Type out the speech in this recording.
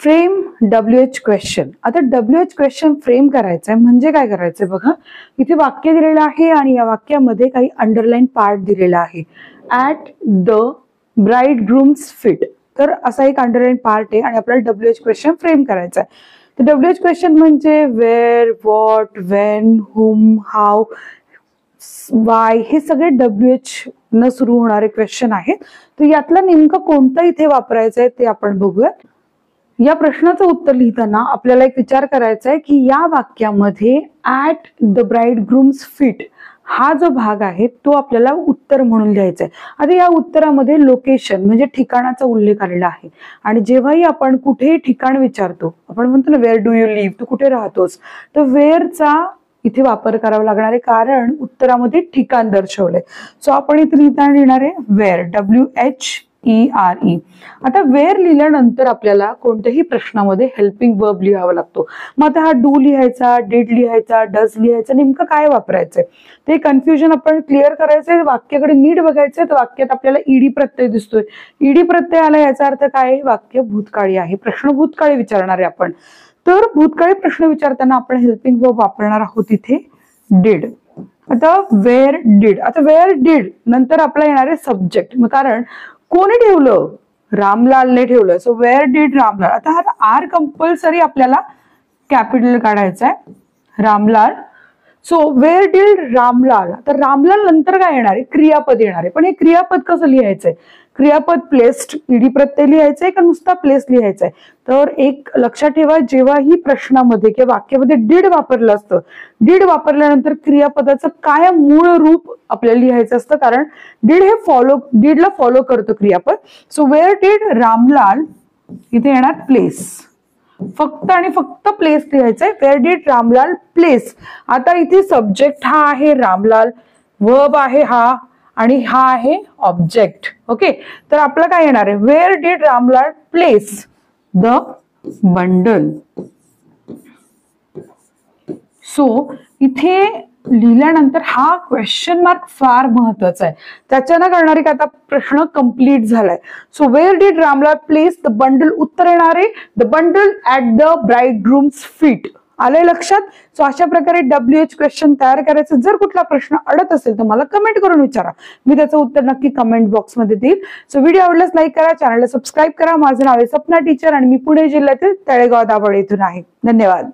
Frame WH question. आता WH question frame करायचंय म्हणजे काय करायचंय बघा, इथे वाक्य दिलेलं आहे आणि या वाक्यामध्ये काही अंडरलाईन पार्ट दिलेला आहे. At the bride grooms feet. तर असा एक अंडरलाईन पार्ट आहे आणि आपल्याला WH क्वेश्चन फ्रेम करायचा आहे. तर WH क्वेश्चन म्हणजे where, what, when, whom, how, why हे सगळे WH न सुरू होणारे क्वेश्चन आहेत. तर यातलं नेमकं कोणतं इथे वापरायचं आहे ते आपण बघूयात. या प्रश्नाचं उत्तर लिहिताना आपल्याला एक विचार करायचा आहे की या वाक्यामध्ये at the bride grooms feet हा जो भाग आहे तो आपल्याला उत्तर म्हणून लिहायचा आहे. आता या उत्तरामध्ये लोकेशन म्हणजे ठिकाणाचा उल्लेख आलेला आहे आणि जेव्हाही आपण कुठेही ठिकाण विचारतो, आपण म्हणतो ना वेअर डू यू लिव्ह, तू कुठे राहतोस, तर वेअरचा इथे वापर करावा लागणार आहे कारण उत्तरामध्ये ठिकाण दर्शवलंय. सो आपण इथे लिहिताना लिहिणार आहे वेअर, WHERE. आता वेअर लिहिल्यानंतर आपल्याला कोणत्याही प्रश्नामध्ये हेल्पिंग वर्ब लिहावा लागतो. मग आता हा डू लिहायचा, डिड लिहायचा, डज लिहायचा, नेमकं काय वापरायचंय ते कन्फ्युजन आपण क्लिअर करायचंय. वाक्याकडे नीट बघायचंय. तर वाक्यात आपल्याला ईडी प्रत्यय दिसतोय. ईडी प्रत्यय आला याचा अर्थ काय, वाक्य भूतकाळी आहे, प्रश्न भूतकाळी विचारणार आहे आपण. तर भूतकाळी प्रश्न विचारताना आपण हेल्पिंग वर्ब वापरणार आहोत इथे डिड. आता वेअर डिड. आता वेअर डिड नंतर आपल्याला येणार आहे सब्जेक्ट, कारण कोणी ठेवलं, रामलालने ठेवलं. So where did Ramlal. आता हा आर कंपल्सरी आपल्याला कॅपिटल काढायचा आहे, Ramlal. So where did Ramlal. तर रामलाल नंतर काय येणार आहे, क्रियापद येणार आहे. पण हे क्रियापद कसं लिहायचंय, क्रियापद प्लेस्ड ईडी प्रत्यय लिहायचंय का नुसता प्लेस लिहायचंय. तर एक लक्षात ठेवा, जेव्हाही प्रश्नामध्ये किंवा वाक्यामध्ये डिड वापरलं असतं, डिड वापरल्यानंतर क्रियापदाचं काय मूळ रूप आपल्याला लिहायचं असतं, कारण डिड हे डिडला फॉलो करतं क्रियापद. सो वेअर डिड रामलाल इथे येणार प्लेस, फक्त आणि फक्त प्लेस लिहायचंय. Where did Ramlal place. आता इथे सब्जेक्ट हा आहे रामलाल, वर्ब आहे हा आणि हा आहे ऑब्जेक्ट. ओके, तर आपलं काय येणार आहे, where did Ramlal place the bundle. So इथे लिहिल्यानंतर हा क्वेश्चन मार्क फार महत्वाचा आहे. त्याच्यानं करणारे का आता प्रश्न कंप्लीट झालाय. So where did Ramlal place the bundle. उत्तर येणार आहे the bundle at the bride grooms feet. आलंय लक्षात. सो अशा प्रकारे WH क्वेश्चन तयार करायचं. जर कुठला प्रश्न अडत असेल तर मला कमेंट करून विचारा, मी त्याचं उत्तर नक्की कमेंट बॉक्स मध्ये देईल. सो व्हिडिओ आवडल्यास लाईक करा, चॅनलला सबस्क्राईब करा. माझं नाव आहे सपना टीचर आणि मी पुणे जिल्ह्यातील तळेगाव दाभाडे इथून आहे. धन्यवाद.